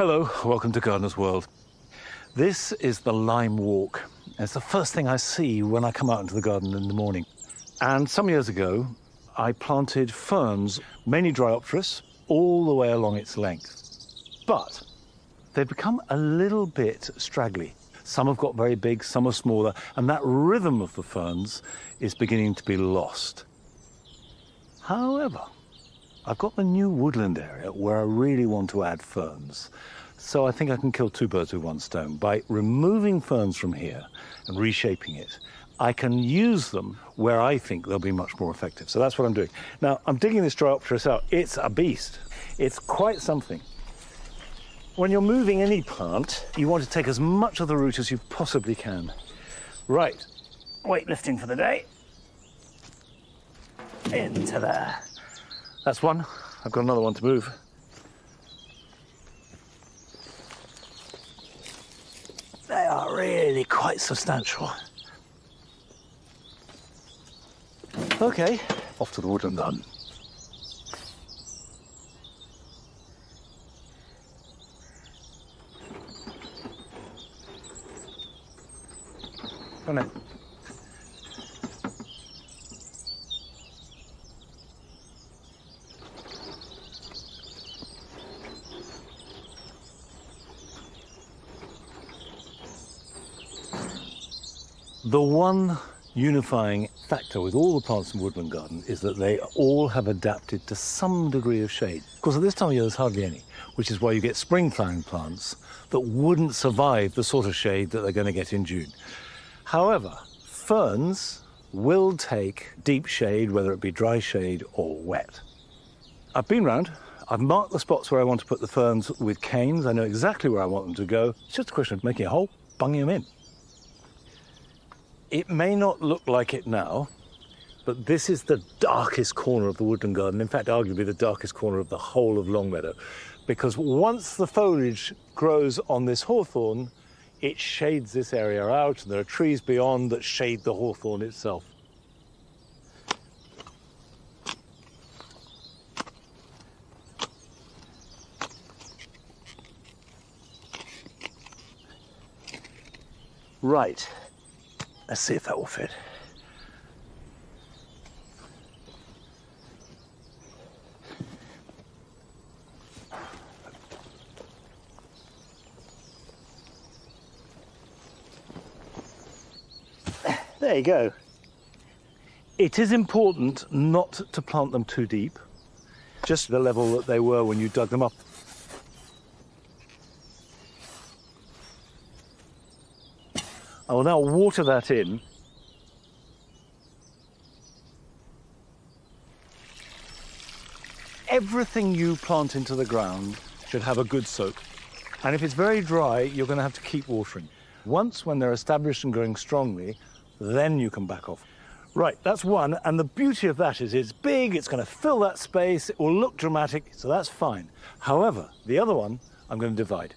Hello, welcome to Gardener's World. This is the lime walk. It's the first thing I see when I come out into the garden in the morning. And some years ago, I planted ferns, mainly Dryopteris, all the way along its length. But they've become a little bit straggly. Some have got very big, some are smaller, and that rhythm of the ferns is beginning to be lost. However, I've got the new woodland area where I really want to add ferns. So I think I can kill two birds with one stone. By removing ferns from here and reshaping it, I can use them where I think they'll be much more effective. So that's what I'm doing. Now, I'm digging this Dryopteris out. It's a beast. It's quite something. When you're moving any plant, you want to take as much of the root as you possibly can. Right, weightlifting for the day. Into there. That's one. I've got another one to move. They are really quite substantial. Okay, off to the Woodland Garden. Come on. The one unifying factor with all the plants in Woodland Garden is that they all have adapted to some degree of shade. Of course, at this time of year, there's hardly any, which is why you get spring flowering plants that wouldn't survive the sort of shade that they're going to get in June. However, ferns will take deep shade, whether it be dry shade or wet. I've been round. I've marked the spots where I want to put the ferns with canes. I know exactly where I want them to go. It's just a question of making a hole, bunging them in. It may not look like it now, but this is the darkest corner of the Woodland Garden. In fact, arguably the darkest corner of the whole of Longmeadow, because once the foliage grows on this hawthorn, it shades this area out, and there are trees beyond that shade the hawthorn itself. Right. Let's see if that will fit. There you go. It is important not to plant them too deep, just the level that they were when you dug them up. I will now water that in. Everything you plant into the ground should have a good soak. And if it's very dry, you're going to have to keep watering. Once, when they're established and growing strongly, then you can back off. Right, that's one. And the beauty of that is it's big, it's going to fill that space, it will look dramatic, so that's fine. However, the other one, I'm going to divide.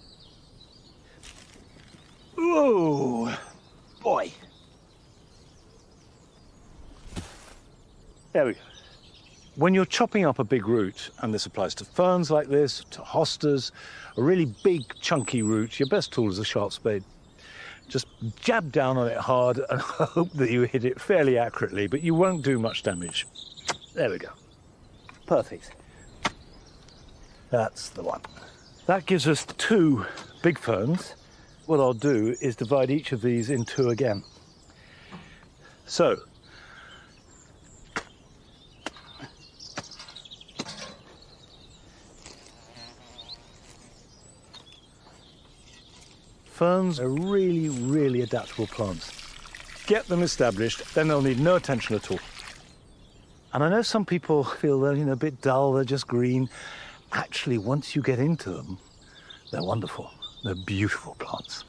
Ooh! Boy. There we go. When you're chopping up a big root, and this applies to ferns like this, to hostas, a really big chunky root, your best tool is a sharp spade. Just jab down on it hard and hope that you hit it fairly accurately, but you won't do much damage. There we go. Perfect. That's the one. That gives us two big ferns. What I'll do is divide each of these in two again. So, ferns are really, really adaptable plants. Get them established, then they'll need no attention at all. And I know some people feel they're a bit dull, they're just green. Actually, once you get into them, they're wonderful. They're beautiful plants.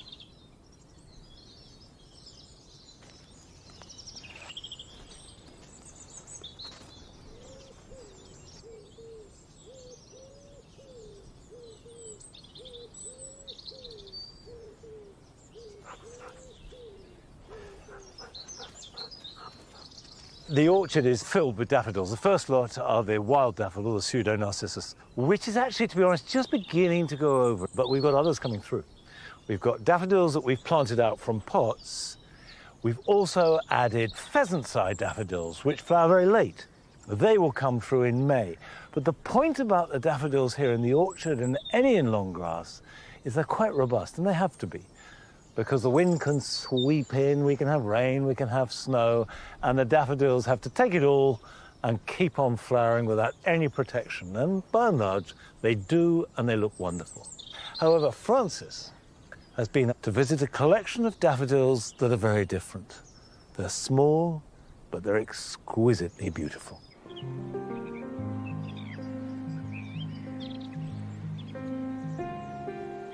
The orchard is filled with daffodils. The first lot are the wild daffodil, the pseudo-narcissus, which is actually, to be honest, just beginning to go over, but we've got others coming through. We've got daffodils that we've planted out from pots. We've also added pheasant-eye daffodils, which flower very late. They will come through in May. But the point about the daffodils here in the orchard and any in long grass is they're quite robust, and they have to be, because the wind can sweep in, we can have rain, we can have snow, and the daffodils have to take it all and keep on flowering without any protection. And by and large, they do, and they look wonderful. However, Frances has been to visit a collection of daffodils that are very different. They're small, but they're exquisitely beautiful.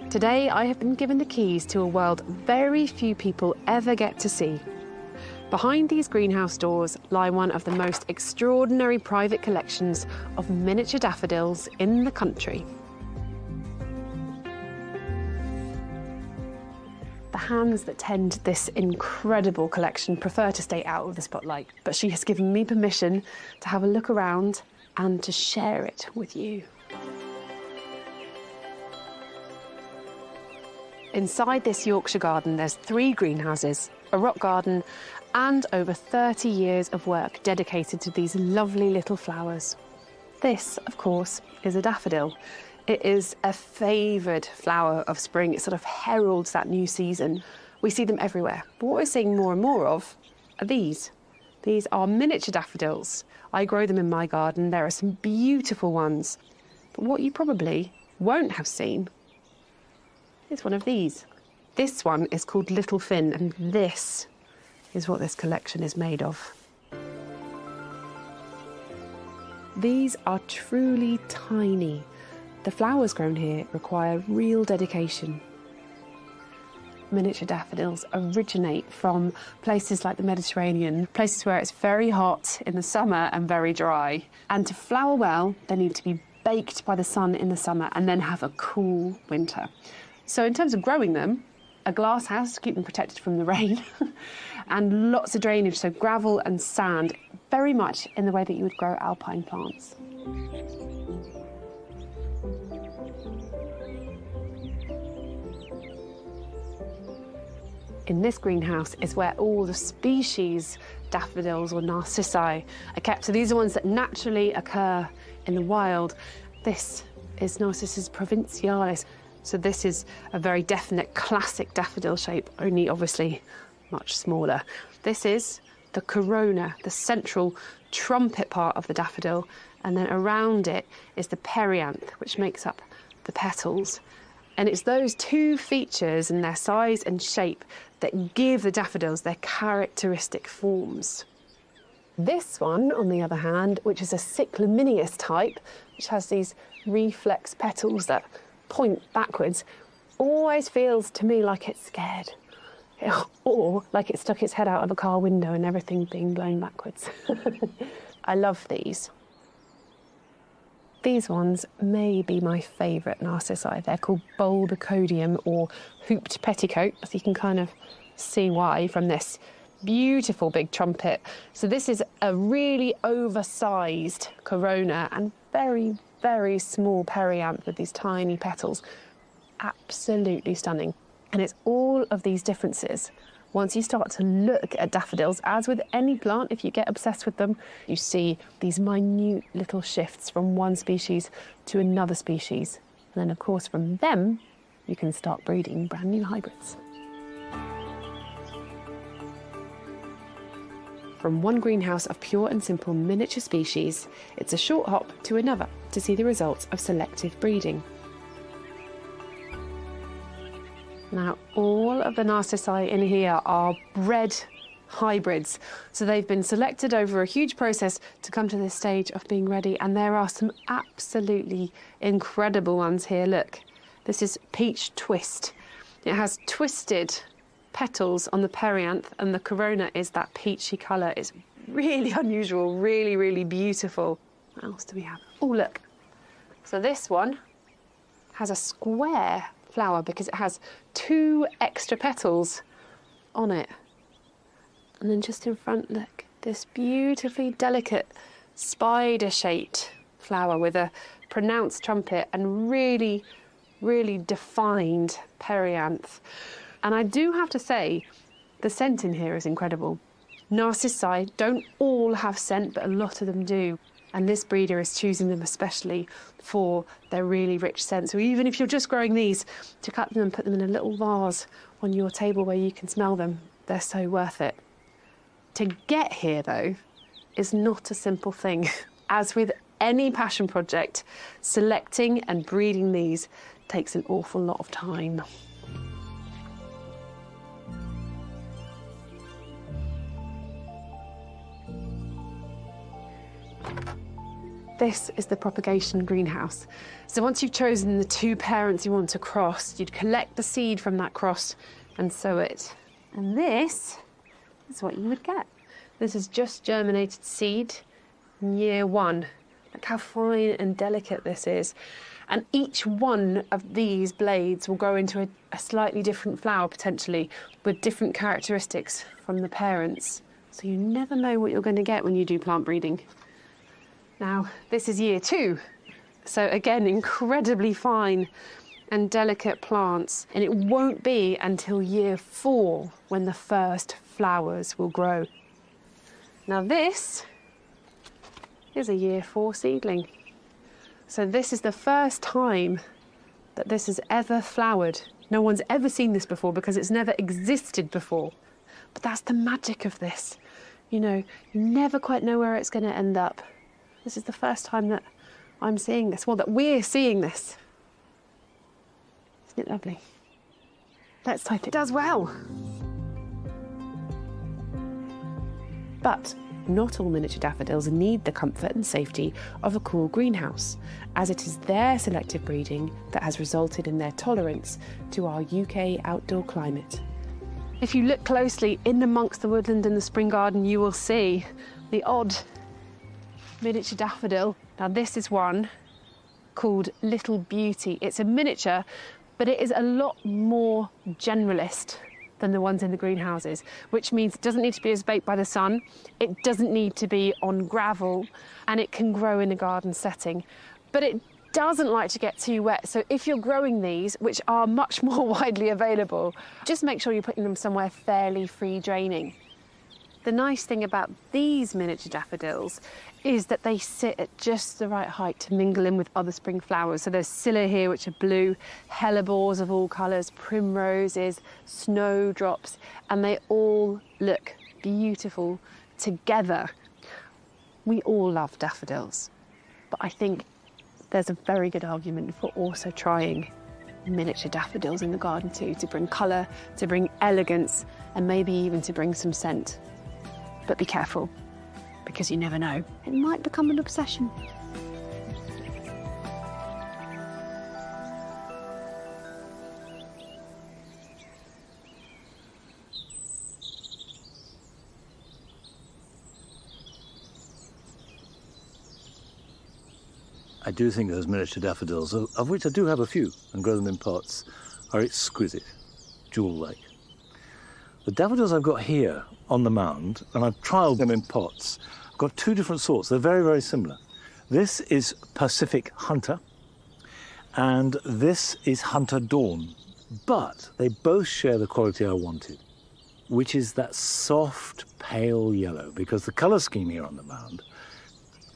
Today, I have been given the keys to a world very few people ever get to see. Behind these greenhouse doors lie one of the most extraordinary private collections of miniature daffodils in the country. The hands that tend this incredible collection prefer to stay out of the spotlight, but she has given me permission to have a look around and to share it with you. Inside this Yorkshire garden, there's 3 greenhouses, a rock garden, and over 30 years of work dedicated to these lovely little flowers. This, of course, is a daffodil. It is a favoured flower of spring. It sort of heralds that new season. We see them everywhere. But what we're seeing more and more of are these. These are miniature daffodils. I grow them in my garden. There are some beautiful ones. But what you probably won't have seen is one of these. This one is called Little Fin, and this is what this collection is made of. These are truly tiny. The flowers grown here require real dedication. Miniature daffodils originate from places like the Mediterranean, places where it's very hot in the summer and very dry. And to flower well, they need to be baked by the sun in the summer and then have a cool winter. So in terms of growing them, a glass house to keep them protected from the rain and lots of drainage, so gravel and sand, very much in the way that you would grow alpine plants. In this greenhouse is where all the species daffodils or narcissi are kept. So these are ones that naturally occur in the wild. This is Narcissus provincialis. So this is a very definite classic daffodil shape, only obviously much smaller. This is the corona, the central trumpet part of the daffodil, and then around it is the perianth, which makes up the petals. And it's those 2 features and their size and shape that give the daffodils their characteristic forms. This one, on the other hand, which is a cyclaminius type, which has these reflex petals that point backwards, always feels to me like it's scared. Or like it stuck its head out of a car window and everything being blown backwards. I love these. These ones may be my favourite narcissi. They're called bulbicodium or hooped petticoat, so you can kind of see why from this beautiful big trumpet. So this is a really oversized corona and very, very small perianth with these tiny petals. Absolutely stunning. And it's all of these differences. Once you start to look at daffodils, as with any plant, if you get obsessed with them, you see these minute little shifts from one species to another species. And then, of course, from them, you can start breeding brand new hybrids. From one greenhouse of pure and simple miniature species, it's a short hop to another to see the results of selective breeding. Now, all of the narcissi in here are bred hybrids. So they've been selected over a huge process to come to this stage of being ready. And there are some absolutely incredible ones here. Look, this is Peach Twist. It has twisted petals on the perianth, and the corona is that peachy colour. It's really unusual, really, really beautiful. What else do we have? Oh, look. So this one has a square flower because it has 2 extra petals on it. And then just in front, look, this beautifully delicate spider-shaped flower with a pronounced trumpet and really, really defined perianth. And I do have to say, the scent in here is incredible. Narcissi don't all have scent, but a lot of them do. And this breeder is choosing them especially for their really rich scent. So even if you're just growing these, to cut them and put them in a little vase on your table where you can smell them, they're so worth it. To get here, though, is not a simple thing. As with any passion project, selecting and breeding these takes an awful lot of time. This is the propagation greenhouse. So once you've chosen the 2 parents you want to cross, you'd collect the seed from that cross and sow it. And this is what you would get. This is just germinated seed in year 1. Look how fine and delicate this is. And each one of these blades will grow into a slightly different flower, potentially, with different characteristics from the parents. So you never know what you're going to get when you do plant breeding. Now, this is year 2. So again, incredibly fine and delicate plants. And it won't be until year 4 when the first flowers will grow. Now this is a year 4 seedling. So this is the first time that this has ever flowered. No one's ever seen this before because it's never existed before. But that's the magic of this. You know, you never quite know where it's going to end up. This is the first time that I'm seeing this, well, that we're seeing this. Isn't it lovely? Let's hope it does well. But not all miniature daffodils need the comfort and safety of a cool greenhouse, as it is their selective breeding that has resulted in their tolerance to our UK outdoor climate. If you look closely in amongst the woodland and the spring garden, you will see the odd miniature daffodil. Now this is one called Little Beauty. It's a miniature, but it is a lot more generalist than the ones in the greenhouses, which means it doesn't need to be as baked by the sun, it doesn't need to be on gravel, and it can grow in a garden setting. But it doesn't like to get too wet, so if you're growing these, which are much more widely available, just make sure you're putting them somewhere fairly free draining. The nice thing about these miniature daffodils is that they sit at just the right height to mingle in with other spring flowers. So there's scilla here, which are blue, hellebores of all colours, primroses, snowdrops, and they all look beautiful together. We all love daffodils, but I think there's a very good argument for also trying miniature daffodils in the garden too, to bring colour, to bring elegance, and maybe even to bring some scent. But be careful, because you never know. It might become an obsession. I do think those miniature daffodils, of which I do have a few and grow them in pots, are exquisite, jewel-like. The daffodils I've got here on the mound, and I've trialled them in pots, I've got 2 different sorts. They're very, very similar. This is Pacific Hunter, and this is Hunter Dawn. But they both share the quality I wanted, which is that soft, pale yellow, because the colour scheme here on the mound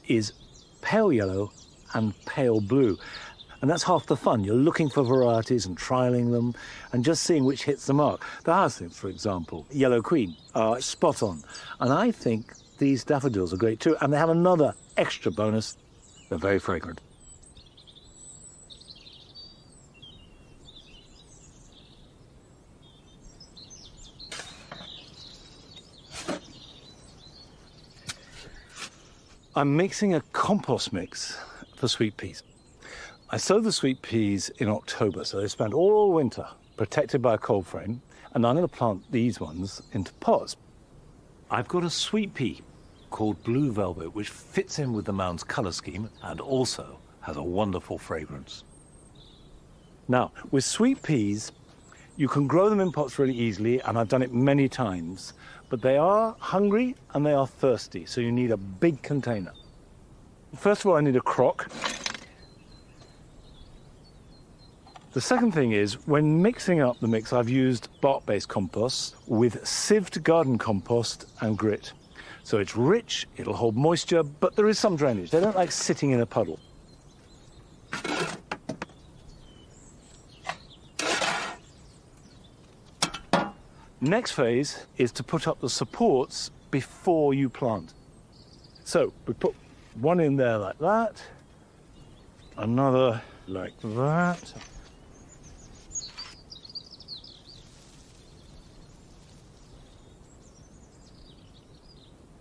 is pale yellow and pale blue. And that's half the fun. You're looking for varieties and trialling them and just seeing which hits the mark. The hyacinth, for example, Yellow Queen, are spot on. And I think these daffodils are great too. And they have another extra bonus. They're very fragrant. I'm mixing a compost mix for sweet peas. I sowed the sweet peas in October, so they spent all winter protected by a cold frame, and I'm going to plant these ones into pots. I've got a sweet pea called Blue Velvet, which fits in with the mound's colour scheme and also has a wonderful fragrance. Now, with sweet peas, You can grow them in pots really easily, and I've done it many times, but they are hungry and they are thirsty, so you need a big container. First of all, I need a crock. The second thing is, when mixing up the mix, I've used bark-based compost with sieved garden compost and grit. So it's rich, it'll hold moisture, but there is some drainage. They don't like sitting in a puddle. Next phase is to put up the supports before you plant. So we put one in there like that, another like that.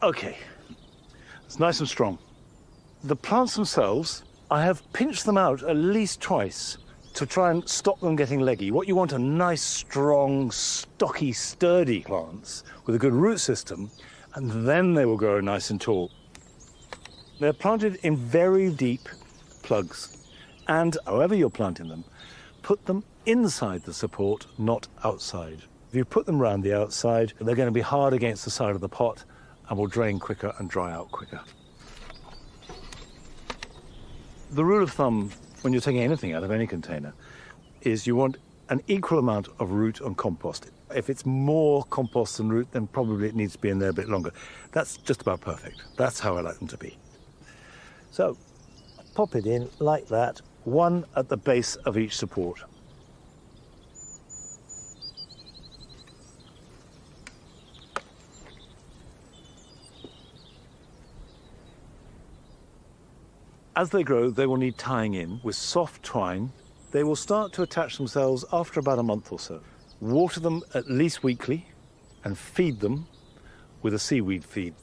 Okay, it's nice and strong. The plants themselves, I have pinched them out at least twice to try and stop them getting leggy. What you want are nice, strong, stocky, sturdy plants with a good root system, and then they will grow nice and tall. They're planted in very deep plugs, and however you're planting them, put them inside the support, not outside. If you put them around the outside, they're going to be hard against the side of the pot and will drain quicker and dry out quicker. The rule of thumb when you're taking anything out of any container is you want an equal amount of root and compost. If it's more compost than root, then probably it needs to be in there a bit longer. That's just about perfect. That's how I like them to be. So, pop it in like that, one at the base of each support. As they grow, they will need tying in with soft twine. They will start to attach themselves after about a month or so. Water them at least weekly and feed them with a seaweed feed.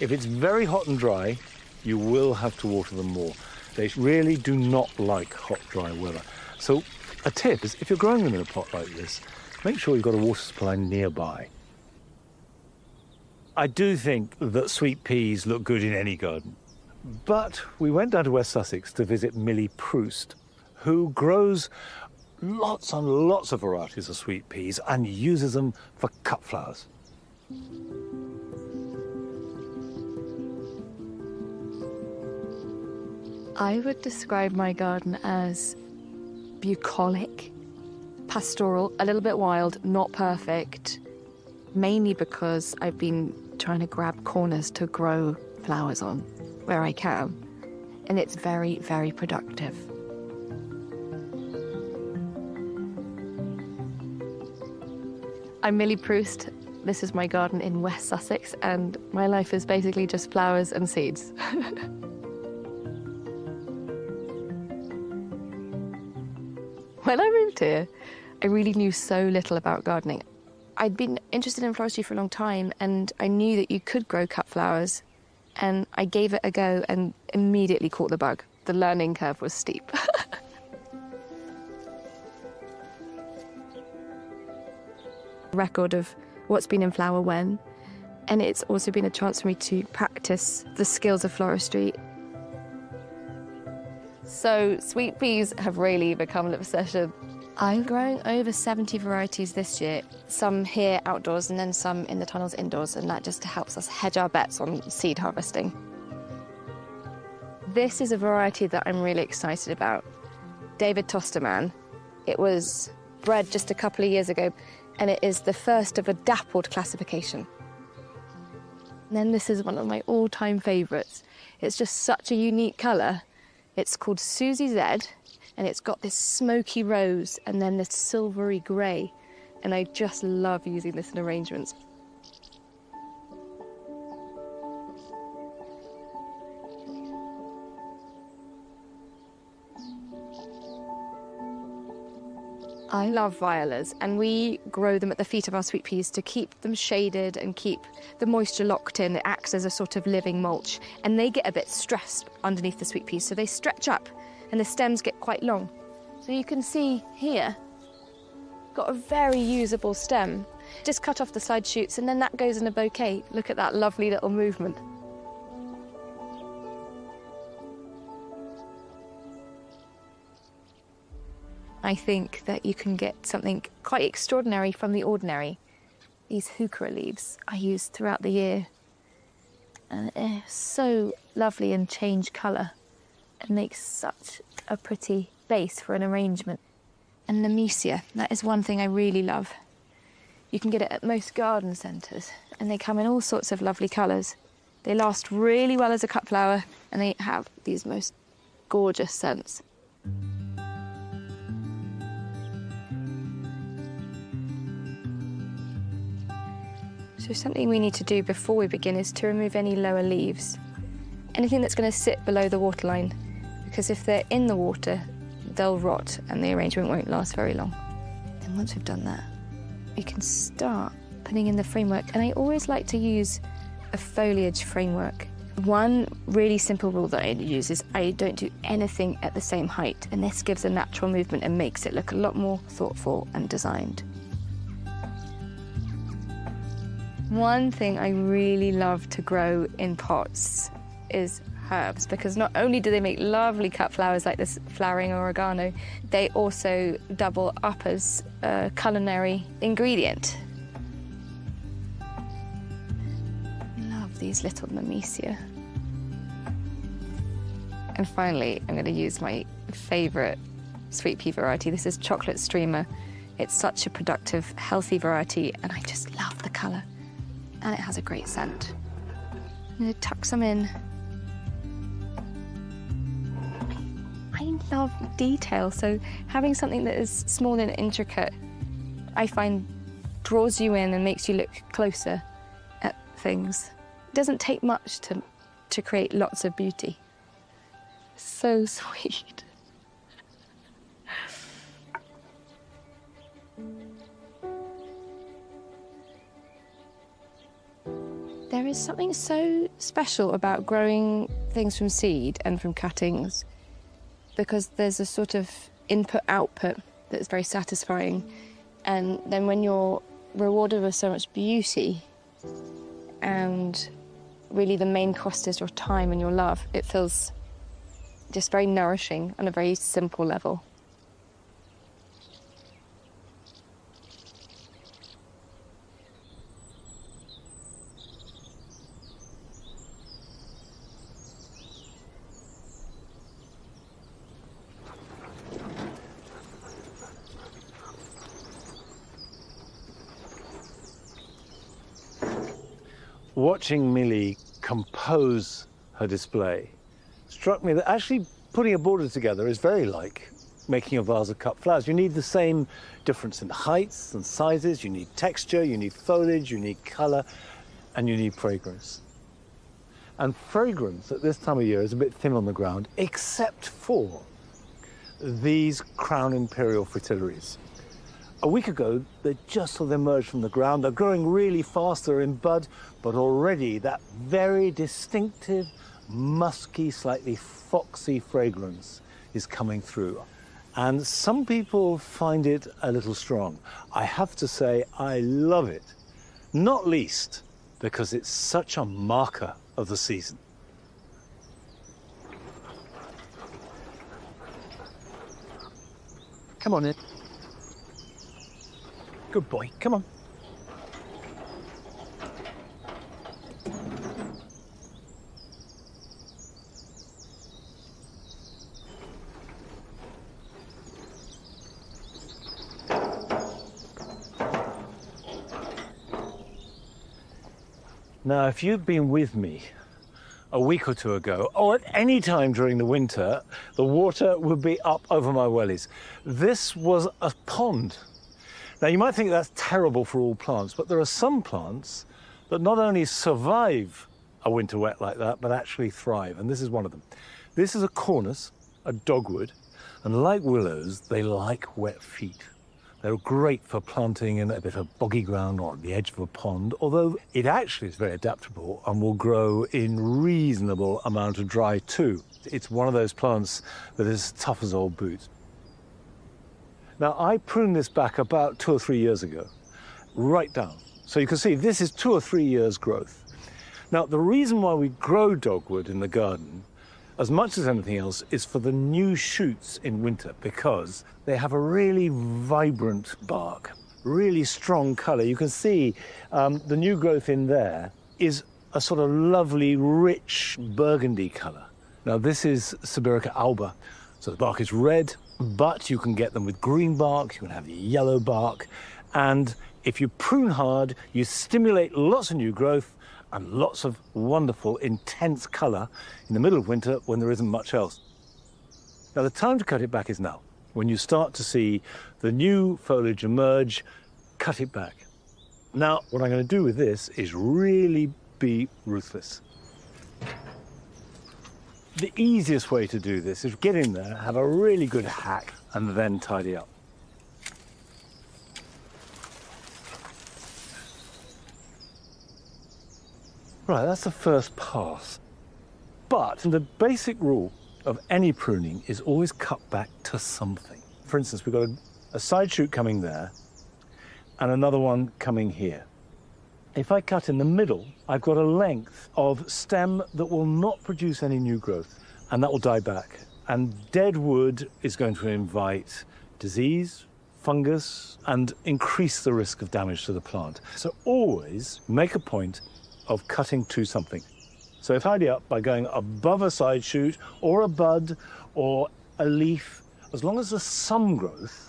If it's very hot and dry, you will have to water them more. They really do not like hot, dry weather. So a tip is, if you're growing them in a pot like this, make sure you've got a water supply nearby. I do think that sweet peas look good in any garden. But we went down to West Sussex to visit Millie Proust, who grows lots and lots of varieties of sweet peas and uses them for cut flowers. I would describe my garden as bucolic, pastoral, a little bit wild, not perfect, mainly because I've been trying to grab corners to grow flowers on where I can, and it's very, very productive. I'm Millie Proust. This is my garden in West Sussex, and my life is basically just flowers and seeds. When I moved here, I really knew so little about gardening. I'd been interested in floristry for a long time, and I knew that you could grow cut flowers, and I gave it a go and immediately caught the bug. The learning curve was steep. Record of what's been in flower when, and it's also been a chance for me to practice the skills of floristry. So sweet peas have really become an obsession. I'm growing over 70 varieties this year, some here outdoors and then some in the tunnels indoors, and that just helps us hedge our bets on seed harvesting. This is a variety that I'm really excited about, David Tosterman. It was bred just a couple of years ago, and it is the first of a dappled classification. And then this is one of my all-time favourites. It's just such a unique colour. It's called Susie Z, and it's got this smoky rose and then this silvery grey, and I just love using this in arrangements. I love violas, and we grow them at the feet of our sweet peas to keep them shaded and keep the moisture locked in. It acts as a sort of living mulch, and they get a bit stressed underneath the sweet peas, so they stretch up and the stems get quite long. So you can see here, got a very usable stem. Just cut off the side shoots and then that goes in a bouquet. Look at that lovely little movement. I think that you can get something quite extraordinary from the ordinary. These heuchera leaves I use throughout the year. And they're so lovely and change colour and make such a pretty base for an arrangement. And Nemesia, that is one thing I really love. You can get it at most garden centres, and they come in all sorts of lovely colours. They last really well as a cut flower, and they have these most gorgeous scents. So something we need to do before we begin is to remove any lower leaves. Anything that's going to sit below the waterline, because if they're in the water, they'll rot and the arrangement won't last very long. And once we've done that, we can start putting in the framework. And I always like to use a foliage framework. One really simple rule that I use is I don't do anything at the same height, and this gives a natural movement and makes it look a lot more thoughtful and designed. One thing I really love to grow in pots is herbs, because not only do they make lovely cut flowers like this flowering oregano, they also double up as a culinary ingredient. Love these little Nemesia. And finally, I'm going to use my favourite sweet pea variety. This is chocolate streamer. It's such a productive, healthy variety, and I just love the colour. And it has a great scent. I'm going to tuck some in. I love detail, so having something that is small and intricate, I find draws you in and makes you look closer at things. It doesn't take much to create lots of beauty. So sweet. There is something so special about growing things from seed and from cuttings, because there's a sort of input-output that's very satisfying. And then when you're rewarded with so much beauty, and really the main cost is your time and your love, it feels just very nourishing on a very simple level. Watching Millie compose her display struck me that actually putting a border together is very like making a vase of cut flowers. You need the same difference in heights and sizes, you need texture, you need foliage, you need colour, and you need fragrance. And fragrance at this time of year is a bit thin on the ground, except for these crown imperial fritillaries. A week ago, they just sort of emerged from the ground. They're growing really fast, they're in bud, but already that very distinctive, musky, slightly foxy fragrance is coming through. And some people find it a little strong. I have to say, I love it, not least because it's such a marker of the season. Come on in. Good boy, come on. Now, if you'd been with me a week or two ago, or at any time during the winter, the water would be up over my wellies. This was a pond. Now, you might think that's terrible for all plants, but there are some plants that not only survive a winter wet like that, but actually thrive, and this is one of them. This is a Cornus, a dogwood, and like willows, they like wet feet. They're great for planting in a bit of boggy ground or at the edge of a pond, although it actually is very adaptable and will grow in reasonable amount of dry too. It's one of those plants that is tough as old boots. Now, I pruned this back about 2 or 3 years ago, right down. So you can see this is 2 or 3 years growth. Now, the reason why we grow dogwood in the garden, as much as anything else, is for the new shoots in winter, because they have a really vibrant bark, really strong colour. You can see the new growth in there is a sort of lovely, rich burgundy colour. Now, this is Sibirica alba, so the bark is red, but you can get them with green bark, you can have yellow bark, and if you prune hard, you stimulate lots of new growth and lots of wonderful, intense colour in the middle of winter when there isn't much else. Now, the time to cut it back is now. When you start to see the new foliage emerge, cut it back. Now, what I'm going to do with this is really be ruthless. The easiest way to do this is get in there, have a really good hack, and then tidy up. Right, that's the first pass. But the basic rule of any pruning is always cut back to something. For instance, we've got a side shoot coming there and another one coming here. If I cut in the middle, I've got a length of stem that will not produce any new growth, and that will die back. And dead wood is going to invite disease, fungus, and increase the risk of damage to the plant. So always make a point of cutting to something. So I tidy up by going above a side shoot or a bud or a leaf, as long as there's some growth.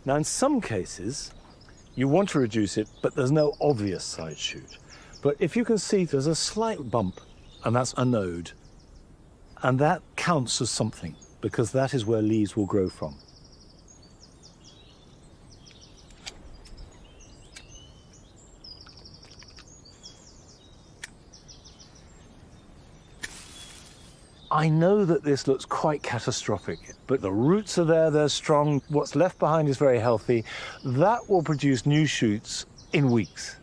Now, in some cases, you want to reduce it, but there's no obvious side shoot. But if you can see, there's a slight bump, and that's a node. And that counts as something, because that is where leaves will grow from. I know that this looks quite catastrophic, but the roots are there, they're strong. What's left behind is very healthy. That will produce new shoots in weeks.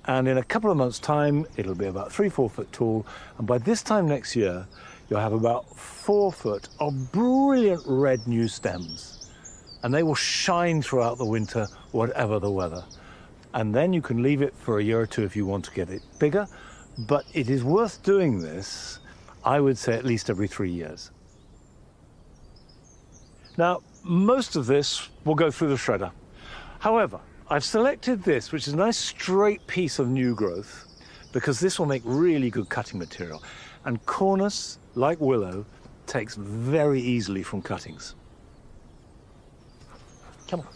And in a couple of months' time, it'll be about 3-4 foot tall. And by this time next year, you'll have about 4 foot of brilliant red new stems. And they will shine throughout the winter, whatever the weather. And then you can leave it for a year or two if you want to get it bigger. But it is worth doing this, I would say, at least every 3 years. Now, most of this will go through the shredder. However, I've selected this, which is a nice straight piece of new growth, because this will make really good cutting material. And Cornus, like willow, takes very easily from cuttings. Come on.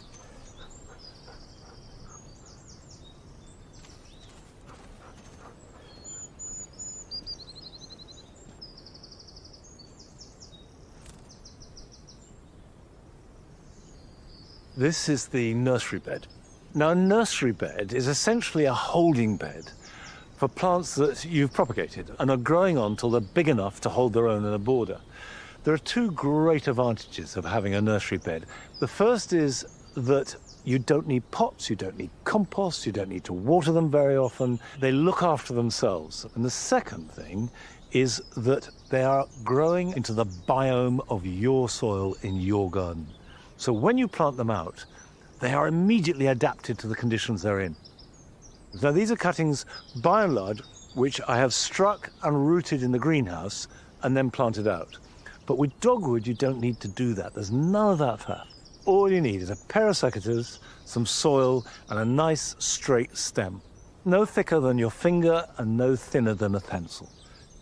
This is the nursery bed. Now, a nursery bed is essentially a holding bed for plants that you've propagated and are growing on till they're big enough to hold their own in a border. There are two great advantages of having a nursery bed. The first is that you don't need pots, you don't need compost, you don't need to water them very often. They look after themselves. And the second thing is that they are growing into the biome of your soil in your garden. So when you plant them out, they are immediately adapted to the conditions they're in. Now, these are cuttings, by and large, which I have struck and rooted in the greenhouse and then planted out. But with dogwood, you don't need to do that. There's none of that faff. All you need is a pair of secateurs, some soil, and a nice straight stem. No thicker than your finger and no thinner than a pencil.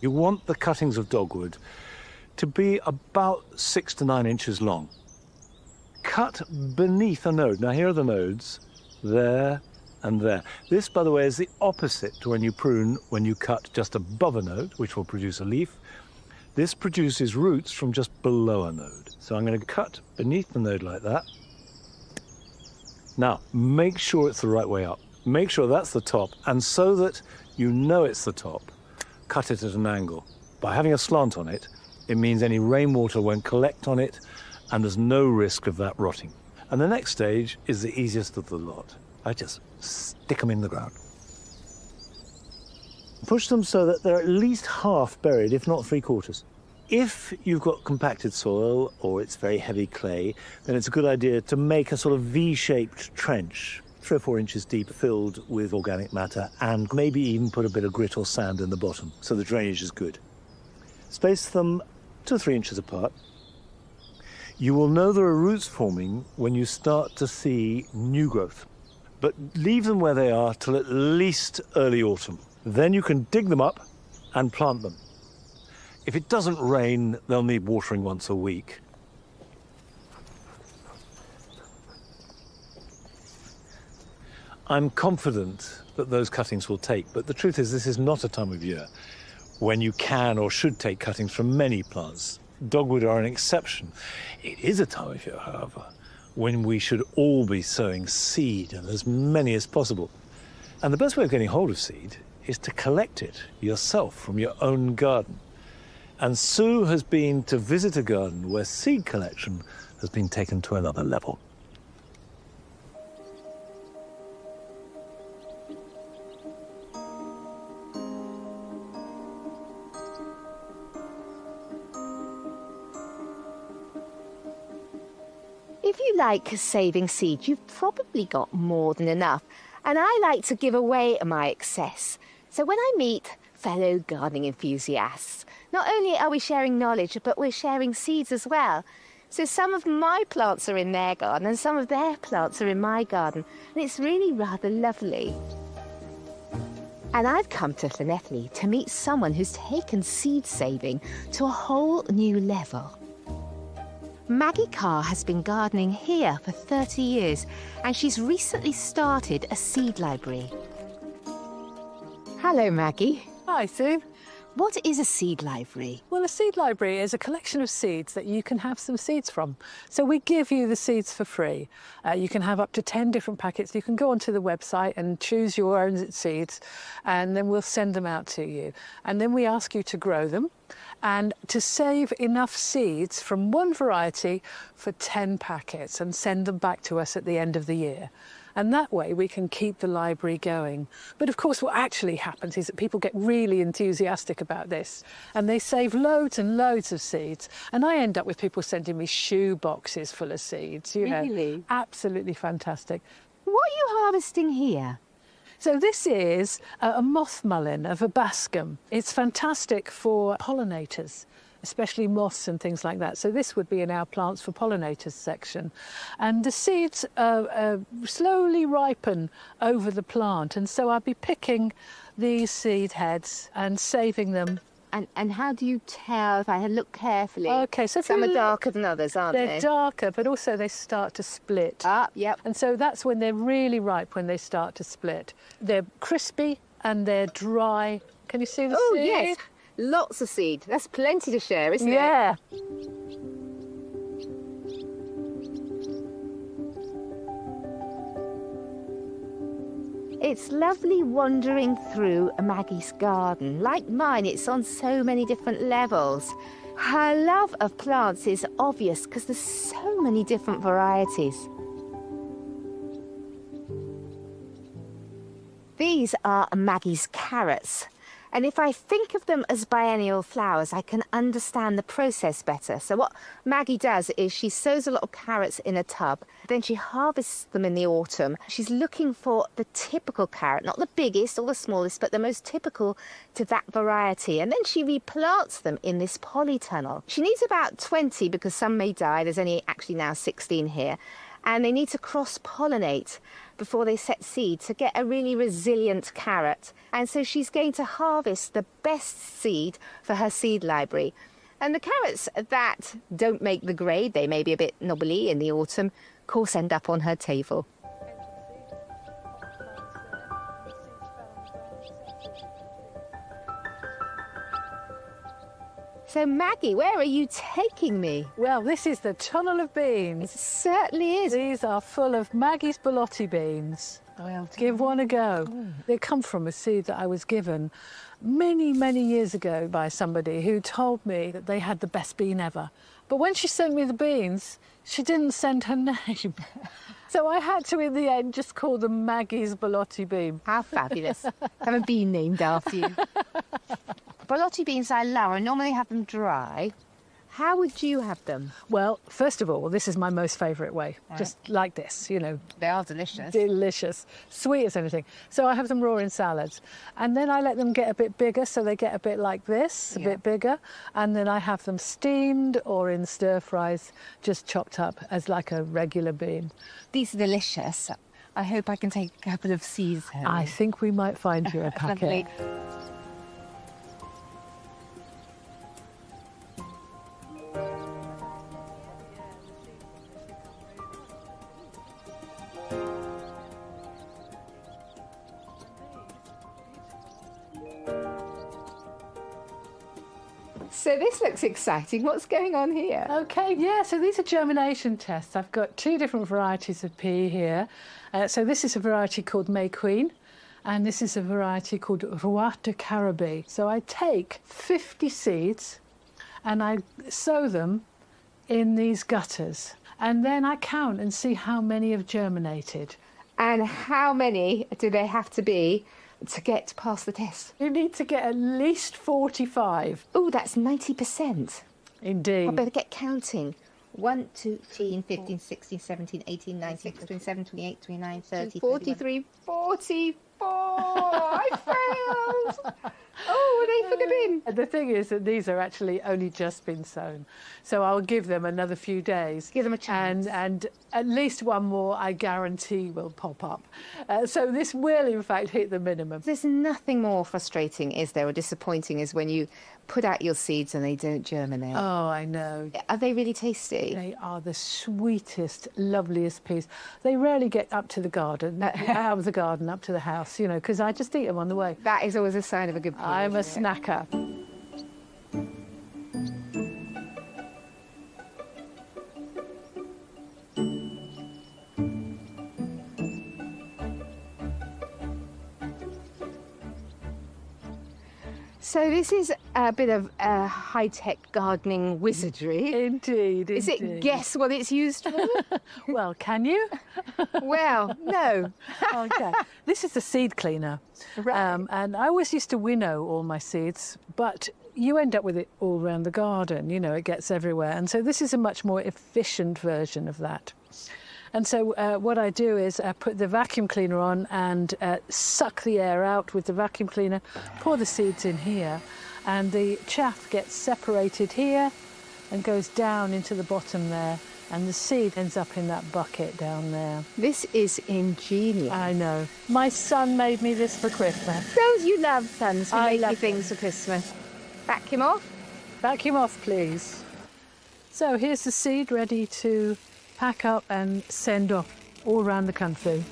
You want the cuttings of dogwood to be about 6 to 9 inches long. Cut beneath a node. Now, here are the nodes, there and there. This, by the way, is the opposite to when you prune, when you cut just above a node, which will produce a leaf. This produces roots from just below a node. So I'm going to cut beneath the node like that. Now, make sure it's the right way up. Make sure that's the top, and so that you know it's the top, cut it at an angle. By having a slant on it, it means any rainwater won't collect on it, and there's no risk of that rotting. And the next stage is the easiest of the lot. I just stick them in the ground. Push them so that they're at least half buried, if not 3/4. If you've got compacted soil or it's very heavy clay, then it's a good idea to make a sort of V-shaped trench. 3 or 4 inches deep, filled with organic matter, and maybe even put a bit of grit or sand in the bottom, so the drainage is good. Space them 2 or 3 inches apart. You will know there are roots forming when you start to see new growth, but leave them where they are till at least early autumn. Then you can dig them up and plant them. If it doesn't rain, they'll need watering once a week. I'm confident that those cuttings will take, but the truth is this is not a time of year when you can or should take cuttings from many plants. Dogwood are an exception. It is a time of year, however, when we should all be sowing seed, and as many as possible. And the best way of getting hold of seed is to collect it yourself from your own garden. And Sue has been to visit a garden where seed collection has been taken to another level. If you like saving seed, you've probably got more than enough. And I like to give away my excess. So when I meet fellow gardening enthusiasts, not only are we sharing knowledge, but we're sharing seeds as well. So some of my plants are in their garden and some of their plants are in my garden. And it's really rather lovely. And I've come to Llanelli to meet someone who's taken seed saving to a whole new level. Maggie Carr has been gardening here for 30 years and she's recently started a seed library. Hello, Maggie. Hi, Sue. What is a seed library? Well, a seed library is a collection of seeds that you can have some seeds from. So we give you the seeds for free. You can have up to 10 different packets. You can go onto the website and choose your own seeds, and then we'll send them out to you. And then we ask you to grow them and to save enough seeds from one variety for 10 packets and send them back to us at the end of the year. And that way we can keep the library going. But of course what actually happens is that people get really enthusiastic about this and they save loads and loads of seeds. And I end up with people sending me shoe boxes full of seeds. You know, Really? absolutely fantastic. What are you harvesting here? So this is a moth mullein, a verbascum. It's fantastic for pollinators, especially moths and things like that. So this would be in our plants for pollinators section. And the seeds slowly ripen over the plant. And so I'll be picking these seed heads and saving them. And how do you tell if I look carefully? Okay, so some are darker than others, aren't they? They're darker, but also they start to split. Ah, yep. And so that's when they're really ripe, when they start to split. They're crispy and they're dry. Can you see the Oh, seed? yes. Lots of seed. That's plenty to share, isn't it? Yeah. It's lovely wandering through Maggie's garden. Like mine, it's on so many different levels. Her love of plants is obvious because there's so many different varieties. These are Maggie's carrots. And if I think of them as biennial flowers, I can understand the process better. So what Maggie does is she sows a lot of carrots in a tub, then she harvests them in the autumn. She's looking for the typical carrot, not the biggest or the smallest, but the most typical to that variety. And then she replants them in this polytunnel. She needs about 20 because some may die. There's only actually now 16 here. And they need to cross-pollinate before they set seed to get a really resilient carrot. And so she's going to harvest the best seed for her seed library. And the carrots that don't make the grade, they may be a bit knobbly in the autumn, of course end up on her table. So Maggie, where are you taking me? Well, this is the tunnel of beans. It certainly is. These are full of Maggie's Belotti beans. I'll give one a go. They come from a seed that I was given many, many years ago by somebody who told me that they had the best bean ever. But when she sent me the beans, she didn't send her name. So I had to, in the end, just call them Maggie's Belotti bean. How fabulous. Have a bean named after you. Belotti beans I love. I normally have them dry. How would you have them? Well, first of all, this is my most favourite way, just like this, you know. They are delicious. Delicious, sweet as anything. So I have them raw in salads, and then I let them get a bit bigger, so they get a bit like this, a bit bigger, and then I have them steamed or in stir fries, just chopped up as like a regular bean. These are delicious. I hope I can take a couple of seeds home. I think we might find you a packet. Lovely. So this looks exciting. What's going on here? Okay, yeah, so these are germination tests. I've got 2 different varieties of pea here. So this is a variety called May Queen, and this is a variety called Roi de Caribe. So I take 50 seeds and I sow them in these gutters, and then I count and see how many have germinated. And how many do they have to be to get past the test? You need to get at least 45. Oh, that's 90%. Indeed. I better get counting. 1, 2, 3, 15, 16, 17, 18, 19, 27, 28, 29, 30, 43, 44. I failed. Oh, they put them in. And the thing is that these are actually only just been sown. So I'll give them another few days. Give them a chance. And at least one more, I guarantee, will pop up. So this will, in fact, hit the minimum. There's nothing more frustrating, is there, or disappointing, is when you put out your seeds and they don't germinate. Oh, I know. Are they really tasty? They are the sweetest, loveliest peas. They rarely get up to the garden, out of the garden, up to the house, you know, because I just eat them on the way. That is always a sign of a good pea. I'm a snacker. So this is a bit of high-tech gardening wizardry. Indeed, Is it indeed. guess what it's used for? Well, can you? Well, no. Okay. This is a seed cleaner. Right. And I always used to winnow all my seeds, but you end up with it all around the garden, you know, it gets everywhere. And so this is a much more efficient version of that. And so what I do is I put the vacuum cleaner on and suck the air out with the vacuum cleaner, pour the seeds in here, and the chaff gets separated here and goes down into the bottom there, and the seed ends up in that bucket down there. This is ingenious. I know. My son made me this for Christmas. Don't you love sons who I make you love things for Christmas? Vacuum off. Vacuum off, please. So here's the seed ready to pack up and send off all around the country.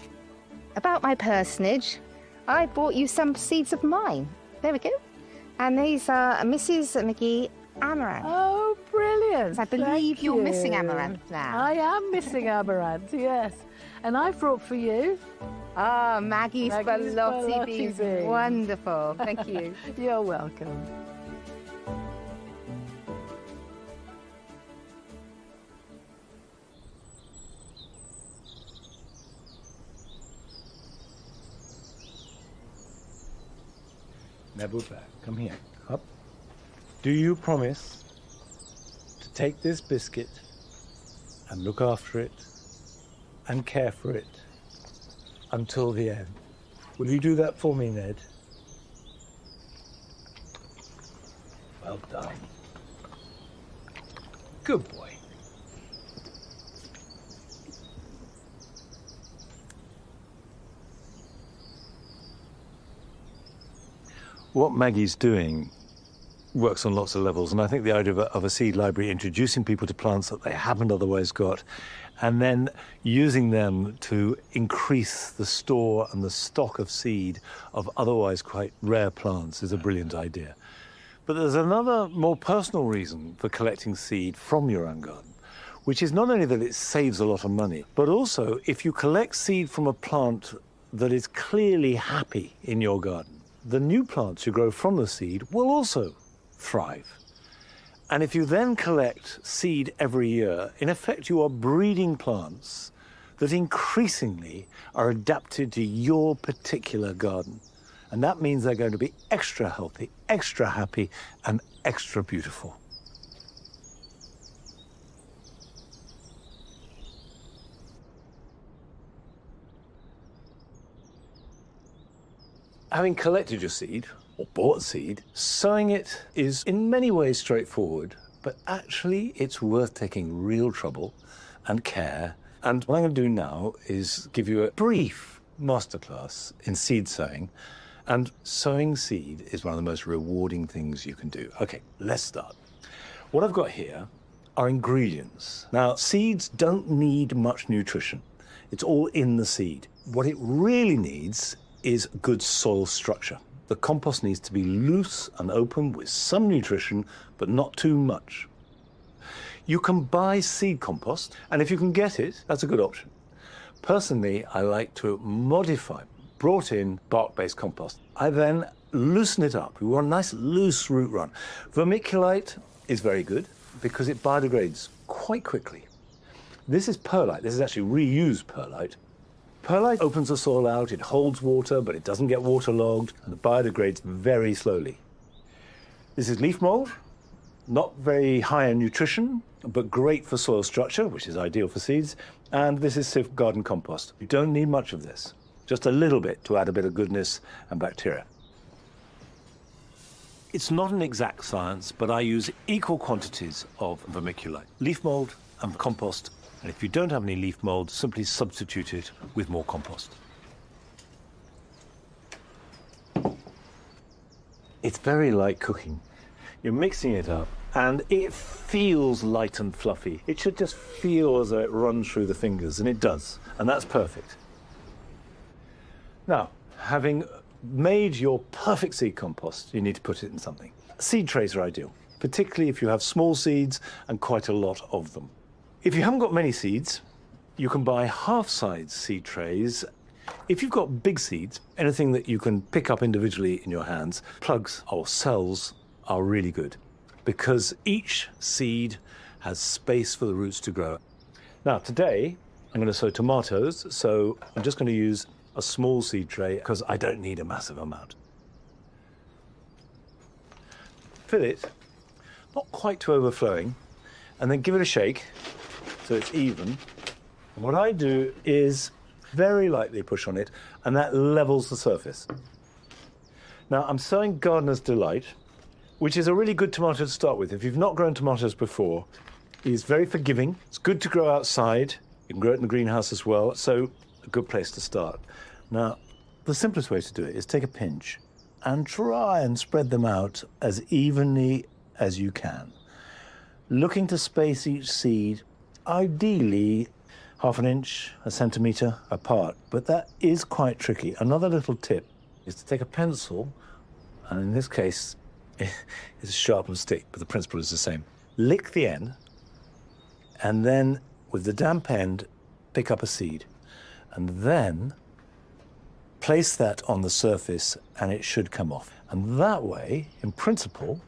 About my personage, I bought you some seeds of mine. There we go. And these are Mrs. McGee Amaranth. Oh, brilliant. I believe Thank you're you. missing amaranth now. I am missing amaranth, yes. And I brought for you. Ah, Maggie's Maggie's Spallotti Spallotti beans. beans. Wonderful. Thank you. You're welcome. Nebuchadnezzar, come here. Up. Do you promise to take this biscuit and look after it and care for it until the end? Will you do that for me, Ned? Well done. Good boy. What Maggie's doing works on lots of levels, and I think the idea of a seed library, introducing people to plants that they haven't otherwise got, and then using them to increase the store and the stock of seed of otherwise quite rare plants is a brilliant idea. But there's another more personal reason for collecting seed from your own garden, which is not only that it saves a lot of money, but also if you collect seed from a plant that is clearly happy in your garden, the new plants you grow from the seed will also thrive. And if you then collect seed every year, in effect you are breeding plants that increasingly are adapted to your particular garden. And that means they're going to be extra healthy, extra happy, and extra beautiful. Having collected your seed, or bought seed, sowing it is in many ways straightforward, but actually it's worth taking real trouble and care. And what I'm going to do now is give you a brief masterclass in seed sowing. And sowing seed is one of the most rewarding things you can do. Okay, let's start. What I've got here are ingredients. Now, seeds don't need much nutrition. It's all in the seed. What it really needs is good soil structure. The compost needs to be loose and open with some nutrition, but not too much. You can buy seed compost, and if you can get it, that's a good option. Personally, I like to modify brought in bark-based compost. I then loosen it up. We want a nice loose root run. Vermiculite is very good because it biodegrades quite quickly. This is perlite. This is actually reused perlite. Perlite opens the soil out, it holds water, but it doesn't get waterlogged, and it biodegrades very slowly. This is leaf mold, not very high in nutrition, but great for soil structure, which is ideal for seeds. And this is sieve garden compost. You don't need much of this, just a little bit to add a bit of goodness and bacteria. It's not an exact science, but I use equal quantities of vermiculite, leaf mold and compost. And if you don't have any leaf mold, simply substitute it with more compost. It's very like cooking. You're mixing it up, and it feels light and fluffy. It should just feel as though it runs through the fingers, and it does, and that's perfect. Now, having made your perfect seed compost, you need to put it in something. Seed trays are ideal, particularly if you have small seeds and quite a lot of them. If you haven't got many seeds, you can buy half-size seed trays. If you've got big seeds, anything that you can pick up individually in your hands, plugs or cells are really good because each seed has space for the roots to grow. Now, today, I'm going to sow tomatoes, so I'm just going to use a small seed tray because I don't need a massive amount. Fill it, not quite to overflowing, and then give it a shake so it's even. And what I do is very lightly push on it, and that levels the surface. Now, I'm sowing Gardener's Delight, which is a really good tomato to start with. If you've not grown tomatoes before, it's very forgiving. It's good to grow outside. You can grow it in the greenhouse as well, so a good place to start. Now, the simplest way to do it is take a pinch and try and spread them out as evenly as you can, looking to space each seed, ideally half an inch, a centimetre apart, but that is quite tricky. Another little tip is to take a pencil, and in this case, it's a sharpened stick, but the principle is the same. Lick the end, and then with the damp end, pick up a seed, and then place that on the surface, and it should come off. And that way, in principle,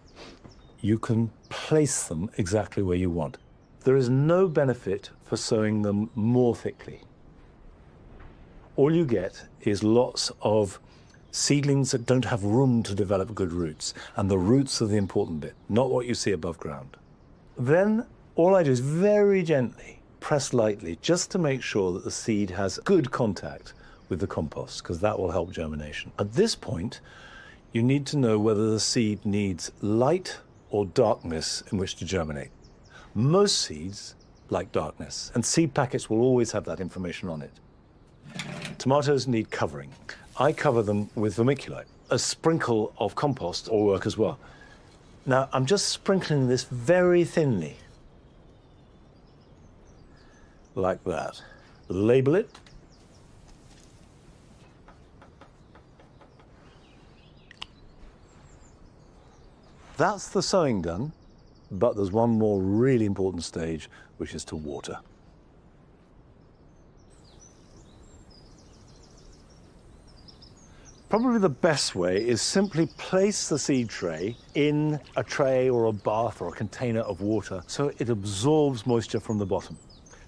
you can place them exactly where you want. There is no benefit for sowing them more thickly. All you get is lots of seedlings that don't have room to develop good roots, and the roots are the important bit, not what you see above ground. Then all I do is very gently press lightly just to make sure that the seed has good contact with the compost, because that will help germination. At this point, you need to know whether the seed needs light or darkness in which to germinate. Most seeds like darkness, and seed packets will always have that information on it. Tomatoes need covering. I cover them with vermiculite. A sprinkle of compost will work as well. Now, I'm just sprinkling this very thinly, like that. Label it. That's the sowing done, but there's one more really important stage, which is to water. Probably the best way is simply place the seed tray in a tray or a bath or a container of water so it absorbs moisture from the bottom.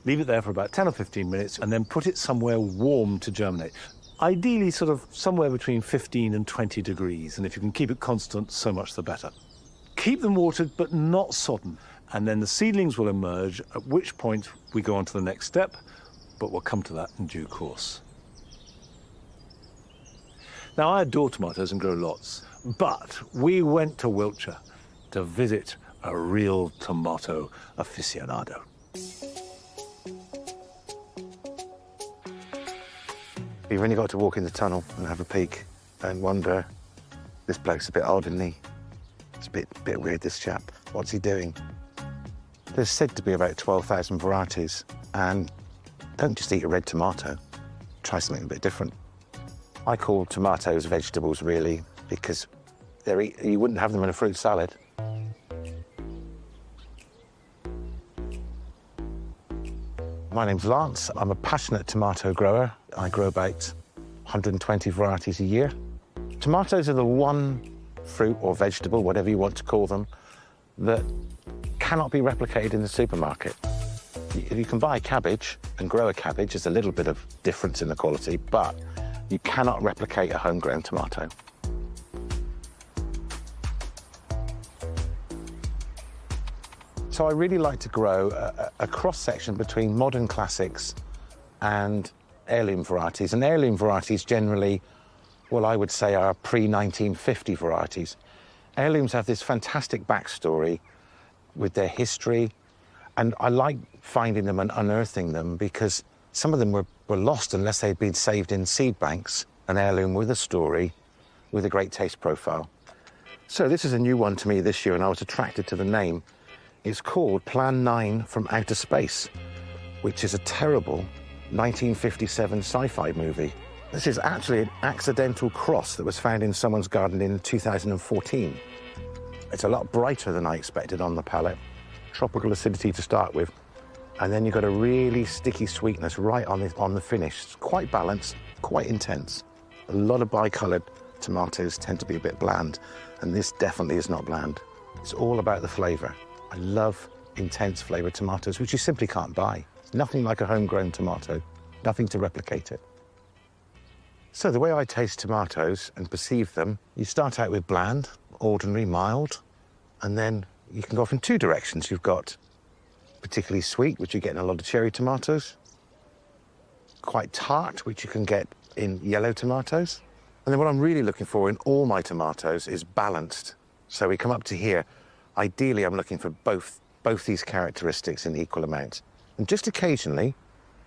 Leave it there for about 10 or 15 minutes and then put it somewhere warm to germinate. Ideally sort of somewhere between 15 and 20 degrees, and if you can keep it constant, so much the better. Keep them watered but not sodden, and then the seedlings will emerge, at which point we go on to the next step, but we'll come to that in due course. Now, I adore tomatoes and grow lots, but we went to Wiltshire to visit a real tomato aficionado. You've only got to walk in the tunnel and have a peek and wonder, this bloke's a bit odd, isn't he? It's a bit weird, this chap. What's he doing? There's said to be about 12,000 varieties, and don't just eat a red tomato. Try something a bit different. I call tomatoes vegetables, really, because you wouldn't have them in a fruit salad. My name's Lance. I'm a passionate tomato grower. I grow about 120 varieties a year. Tomatoes are the one fruit or vegetable, whatever you want to call them, that cannot be replicated in the supermarket. You can buy a cabbage and grow a cabbage. There's a little bit of difference in the quality, but you cannot replicate a homegrown tomato. So I really like to grow a cross-section between modern classics and heirloom varieties. And heirloom varieties generally, well, I would say are pre-1950 varieties. Heirlooms have this fantastic backstory with their history, and I like finding them and unearthing them because some of them were lost unless they'd been saved in seed banks. An heirloom with a story, with a great taste profile. So this is a new one to me this year, and I was attracted to the name. It's called Plan 9 from Outer Space, which is a terrible 1957 sci-fi movie. This is actually an accidental cross that was found in someone's garden in 2014. It's a lot brighter than I expected on the palate. Tropical acidity to start with, and then you've got a really sticky sweetness right on the finish. It's quite balanced, quite intense. A lot of bicoloured tomatoes tend to be a bit bland, and this definitely is not bland. It's all about the flavour. I love intense flavoured tomatoes, which you simply can't buy. It's nothing like a homegrown tomato, nothing to replicate it. So the way I taste tomatoes and perceive them, you start out with bland, ordinary, mild, and then you can go off in two directions. You've got particularly sweet, which you get in a lot of cherry tomatoes, quite tart, which you can get in yellow tomatoes. And then what I'm really looking for in all my tomatoes is balanced. So we come up to here. Ideally, I'm looking for both these characteristics in equal amounts. And just occasionally,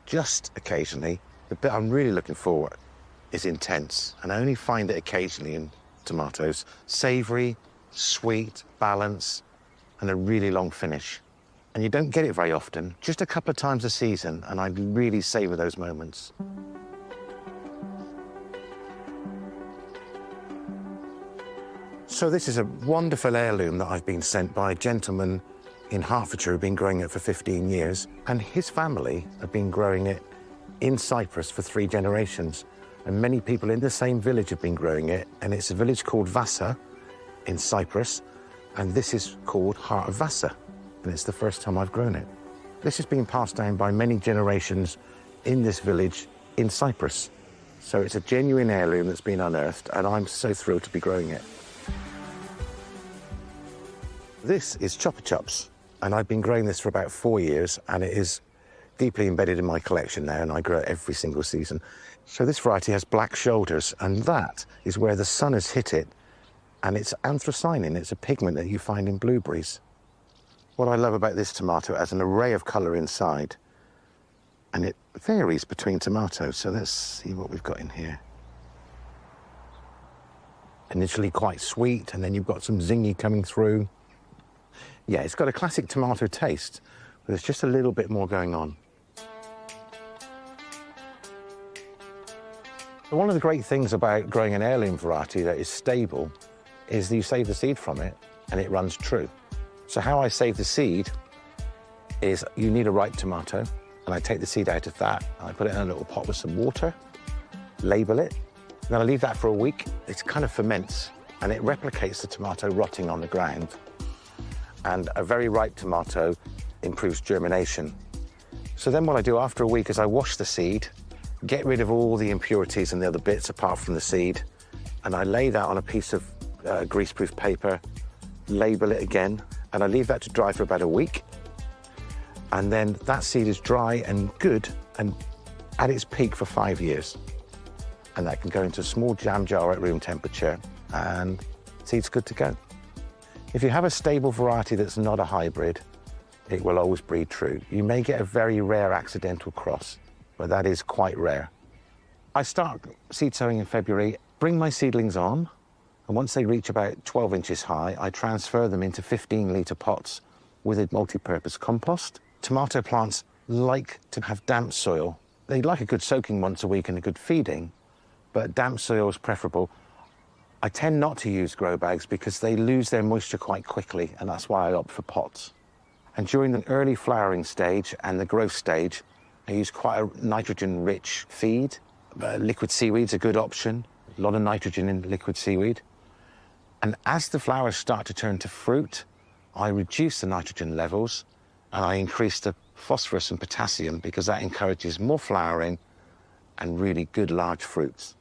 the bit I'm really looking for is intense. And I only find it occasionally in tomatoes. Savoury, sweet, balance, and a really long finish. And you don't get it very often, just a couple of times a season, and I really savour those moments. So this is a wonderful heirloom that I've been sent by a gentleman in Hertfordshire who's been growing it for 15 years, and his family have been growing it in Cyprus for 3 generations. And many people in the same village have been growing it, and it's a village called Vasa in Cyprus, and this is called Heart of Vasa, and it's the first time I've grown it. This has been passed down by many generations in this village in Cyprus. So it's a genuine heirloom that's been unearthed, and I'm so thrilled to be growing it. This is Chopper Chops, and I've been growing this for about 4 years, and it is deeply embedded in my collection now, and I grow it every single season. So this variety has black shoulders, and that is where the sun has hit it, and it's anthocyanin. It's a pigment that you find in blueberries. What I love about this tomato, it has an array of colour inside, and it varies between tomatoes. So let's see what we've got in here. Initially quite sweet, and then you've got some zingy coming through. Yeah, it's got a classic tomato taste, but there's just a little bit more going on. One of the great things about growing an heirloom variety that is stable is that you save the seed from it and it runs true. So how I save the seed is you need a ripe tomato, and I take the seed out of that, and I put it in a little pot with some water, label it, and then I leave that for a week. It kind of ferments, and it replicates the tomato rotting on the ground. And a very ripe tomato improves germination. So then what I do after a week is I wash the seed, get rid of all the impurities and the other bits apart from the seed, and I lay that on a piece of greaseproof paper, label it again, and I leave that to dry for about a week. And then that seed is dry and good and at its peak for 5 years. and that can go into a small jam jar at room temperature, and seed's good to go. If you have a stable variety that's not a hybrid, it will always breed true. You may get a very rare accidental cross, but that is quite rare. I start seed sowing in February, bring my seedlings on, and once they reach about 12 inches high, I transfer them into 15-litre pots with a multi-purpose compost. Tomato plants like to have damp soil. They like a good soaking once a week and a good feeding, but damp soil is preferable. I tend not to use grow bags because they lose their moisture quite quickly, and that's why I opt for pots. And during the early flowering stage and the growth stage, I use quite a nitrogen-rich feed. Liquid seaweed's a good option, a lot of nitrogen in liquid seaweed. And as the flowers start to turn to fruit, I reduce the nitrogen levels and I increase the phosphorus and potassium because that encourages more flowering and really good large fruits.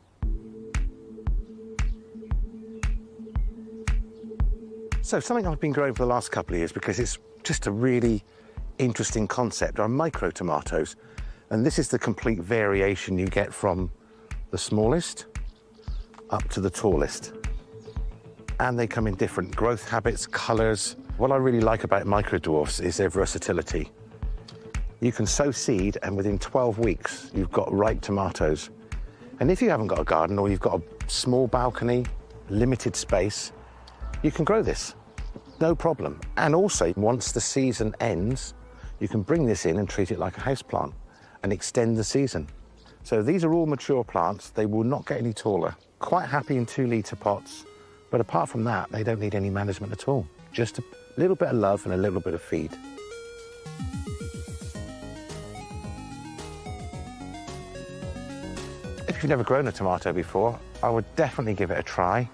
So something I've been growing for the last couple of years because it's just a really interesting concept are micro tomatoes. And this is the complete variation you get from the smallest up to the tallest. And they come in different growth habits, colours. What I really like about micro dwarfs is their versatility. You can sow seed and within 12 weeks, you've got ripe tomatoes. And if you haven't got a garden or you've got a small balcony, limited space, you can grow this, no problem. And also, once the season ends, you can bring this in and treat it like a houseplant and extend the season. So these are all mature plants. They will not get any taller. Quite happy in 2-litre pots, but apart from that, they don't need any management at all. Just a little bit of love and a little bit of feed. If you've never grown a tomato before, I would definitely give it a try.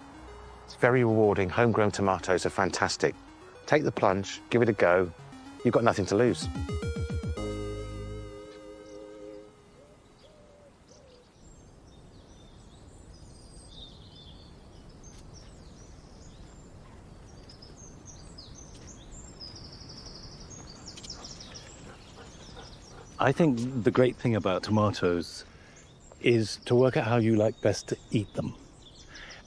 It's very rewarding. Homegrown tomatoes are fantastic. Take the plunge, give it a go. You've got nothing to lose. I think the great thing about tomatoes is to work out how you like best to eat them.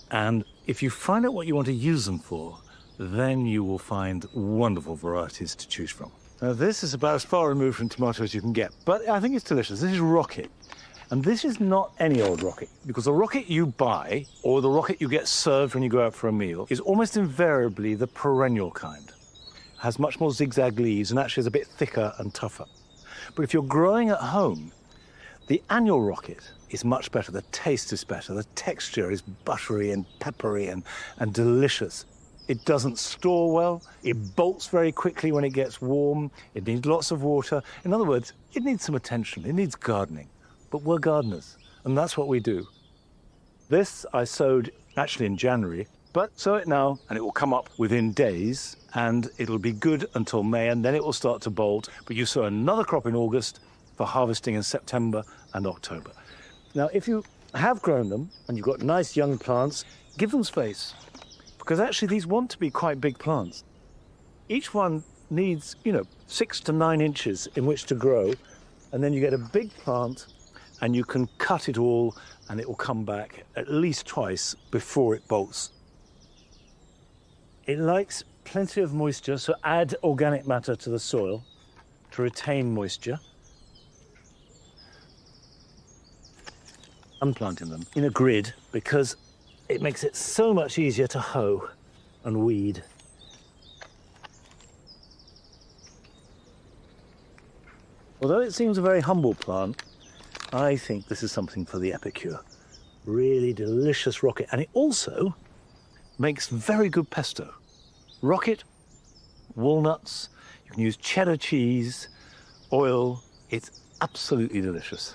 And if you find out what you want to use them for, then you will find wonderful varieties to choose from. Now, this is about as far removed from tomato as you can get, but I think it's delicious. This is rocket. And this is not any old rocket, because the rocket you buy, or the rocket you get served when you go out for a meal, is almost invariably the perennial kind. It has much more zigzag leaves and actually is a bit thicker and tougher. But if you're growing at home, the annual rocket is much better. The taste is better. The texture is buttery and peppery and delicious. It doesn't store well. It bolts very quickly when it gets warm. It needs lots of water. In other words, it needs some attention. It needs gardening. But we're gardeners, and that's what we do. This I sowed actually in January, but sow it now, and it will come up within days, and it'll be good until May, and then it will start to bolt. But you sow another crop in August for harvesting in September and October. Now, if you have grown them, and you've got nice young plants, give them space, because actually these want to be quite big plants. Each one needs, 6 to 9 inches in which to grow, and then you get a big plant, and you can cut it all, and it will come back at least twice before it bolts. It likes plenty of moisture, so add organic matter to the soil to retain moisture. I'm planting them in a grid because it makes it so much easier to hoe and weed. Although it seems a very humble plant, I think this is something for the epicure. Really delicious rocket, and it also makes very good pesto. Rocket, walnuts, you can use cheddar cheese, oil. It's absolutely delicious.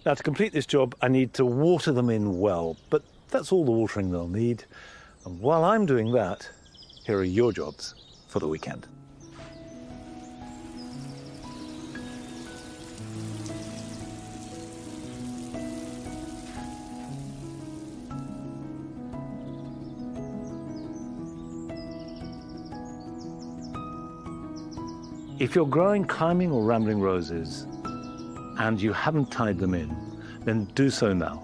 Now, to complete this job, I need to water them in well, but that's all the watering they'll need. And while I'm doing that, here are your jobs for the weekend. If you're growing climbing or rambling roses and you haven't tied them in, then do so now.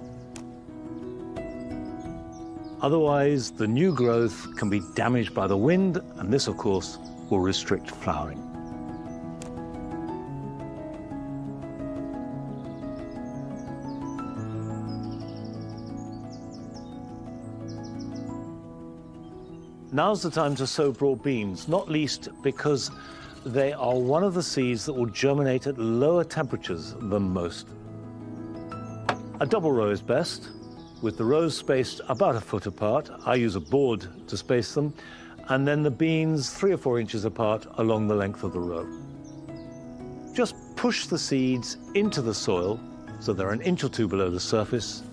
Otherwise, the new growth can be damaged by the wind, and this, of course, will restrict flowering. Now's the time to sow broad beans, not least because they are one of the seeds that will germinate at lower temperatures than most. A double row is best, with the rows spaced about 1 foot apart. I use a board to space them, and then the beans 3 or 4 inches apart along the length of the row. Just push the seeds into the soil so they're 1 inch or 2 below the surface.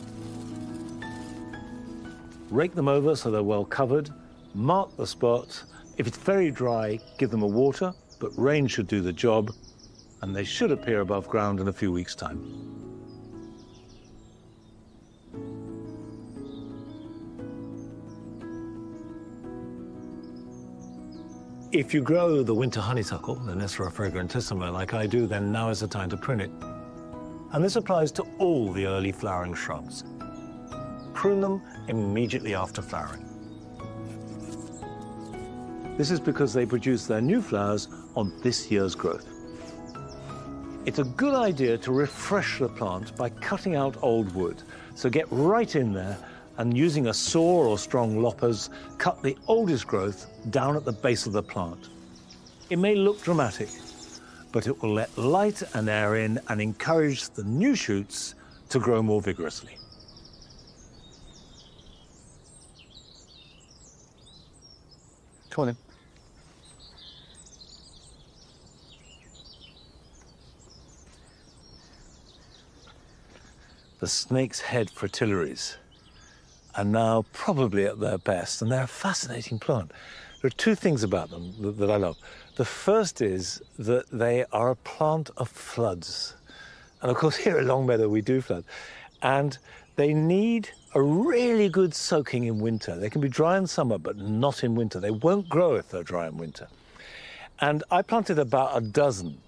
Rake them over so they're well covered. Mark the spot. If it's very dry, give them a water, but rain should do the job, and they should appear above ground in a few weeks' time. If you grow the winter honeysuckle, the Nursery fragrantissima, like I do, then now is the time to prune it. And this applies to all the early flowering shrubs. Prune them immediately after flowering. This is because they produce their new flowers on this year's growth. It's a good idea to refresh the plant by cutting out old wood. So get right in there and using a saw or strong loppers, cut the oldest growth down at the base of the plant. It may look dramatic, but it will let light and air in and encourage the new shoots to grow more vigorously. Come on in. The snake's head fritillaries are now probably at their best, and they're a fascinating plant. There are 2 things about them that I love. The first is that they are a plant of floods. And of course, here at Longmeadow, we do flood. And they need a really good soaking in winter. They can be dry in summer, but not in winter. They won't grow if they're dry in winter. And I planted about a dozen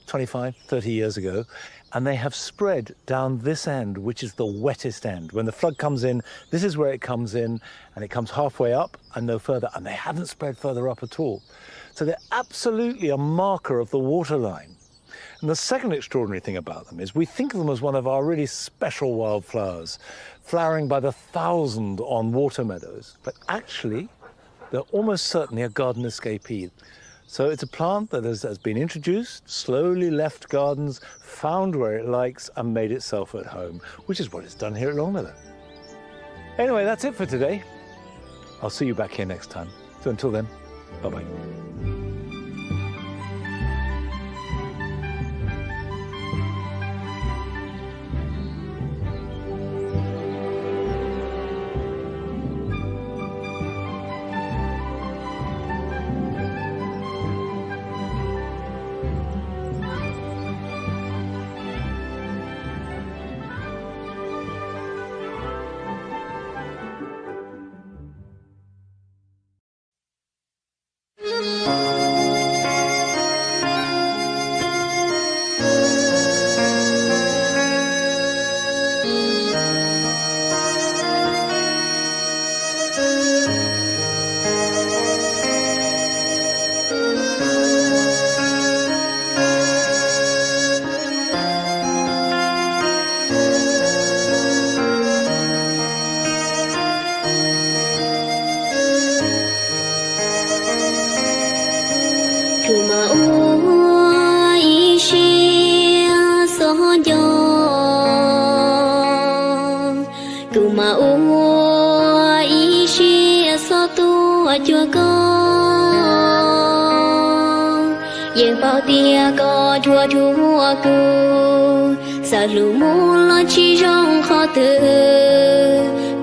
25, 30 years ago, and they have spread down this end, which is the wettest end. When the flood comes in, this is where it comes in, and it comes halfway up and no further, and they haven't spread further up at all. So they're absolutely a marker of the waterline. And the second extraordinary thing about them is we think of them as one of our really special wildflowers, flowering by the 1,000 on water meadows. But actually, they're almost certainly a garden escapee. So it's a plant that has been introduced, slowly left gardens, found where it likes, and made itself at home, which is what it's done here at Longmeadow. Anyway, that's it for today. I'll see you back here next time. So until then, bye-bye. Yang bao tia có chua chua cu sa lu mu lo chi rong khó từ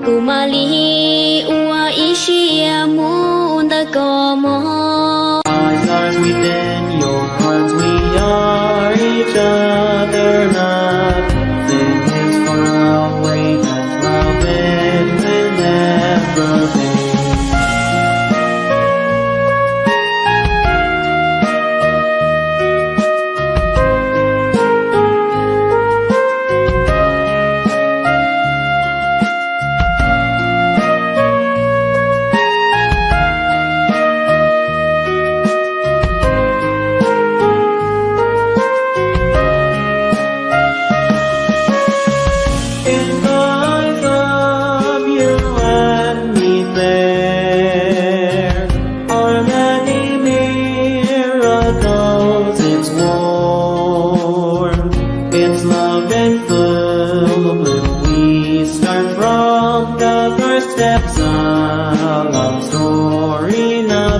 cu ma li ua ishi mu da có mo